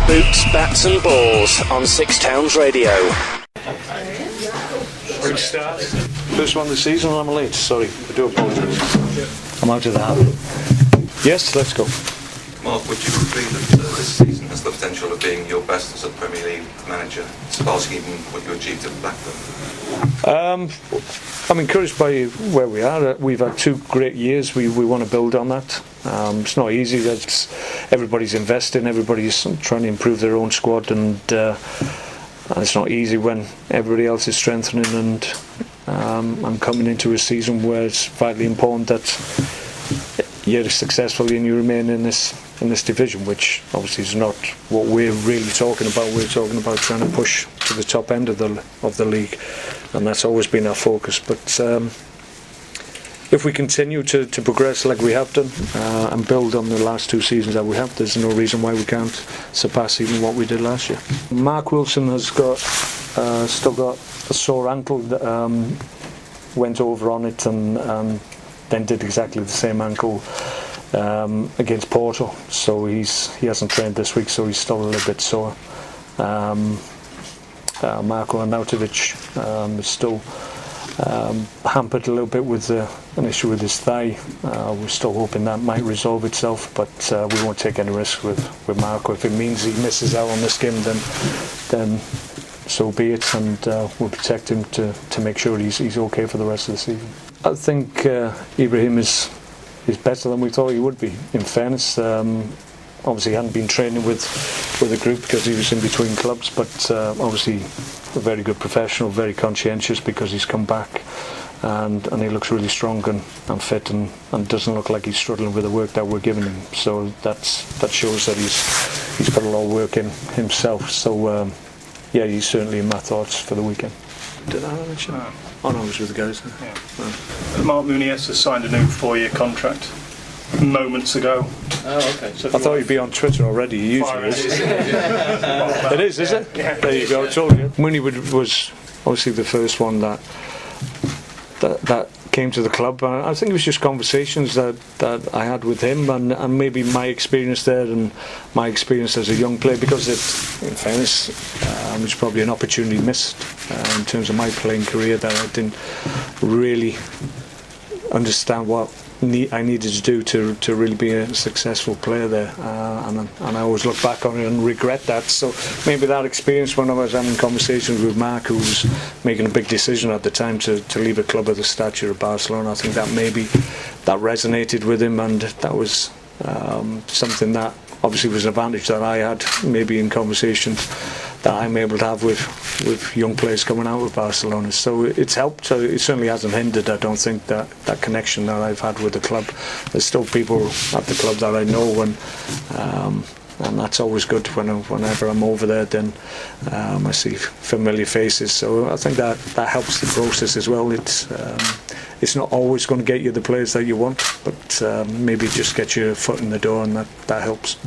Boots, Bats and Balls on Six Towns Radio. Great start. First one of the season and I'm late, sorry. I do apologise. I'm out of the habit. Yes, let's go. Mark, would you agree that this season has the potential of being your best as a Premier League manager, surpassing even what you achieved at Blackburn? I'm encouraged by where we are. We've had 2 great years. We want to build on that. It's not easy. Everybody's investing. Everybody's trying to improve their own squad, and it's not easy when everybody else is strengthening. And I'm coming into a season where it's vitally important that you're successful and you remain in this division, which obviously is not what we're really talking about. We're talking about trying to push to the top end of the league, and that's always been our focus. But if we continue to progress like we have done and build on the last 2 seasons that we have, there's no reason why we can't surpass even what we did last year. Mark Wilson has still got a sore ankle. Went over on it and then did exactly the same ankle against Porto, so he hasn't trained this week, so he's still a little bit sore. Marko Arnautovic is still hampered a little bit with an issue with his thigh. We're still hoping that might resolve itself, but we won't take any risk with Marko. If it means he misses out on this game, then so be it, and we'll protect him to make sure he's okay for the rest of the season. I think Ibrahim is better than we thought he would be, in fairness. Obviously he hadn't been training with a group because he was in between clubs, but obviously a very good professional, very conscientious because he's come back, and he looks really strong and fit, and doesn't look like he's struggling with the work that we're giving him. So that shows that he's put a lot of work in himself. So yeah, he's certainly in my thoughts for the weekend. Did I mention? No. Oh no, I was with the guys. Yeah. No. Marc Muniesa signed a new 4-year contract moments ago. Oh, okay. So I thought you'd be on Twitter already. He usually is. It is it? Yeah. There you go. I told you. Mooney was obviously the first one that came to the club. I think it was just conversations that I had with him, and maybe my experience there and my experience as a young player, because in fairness, it was probably an opportunity missed in terms of my playing career, that I didn't really understand what I needed to do to really be a successful player there, and I always look back on it and regret that. So maybe that experience, when I was having conversations with Mark, who was making a big decision at the time to leave a club of the stature of Barcelona, I think that maybe that resonated with him, and that was something that obviously was an advantage that I had maybe in conversations that I'm able to have with young players coming out of Barcelona. So it's helped. So it certainly hasn't hindered, I don't think, that connection that I've had with the club. There's still people at the club that I know, and that's always good. Whenever I'm over there, then I see familiar faces. So I think that helps the process as well. It's not always going to get you the players that you want, but maybe just get your foot in the door, and that helps.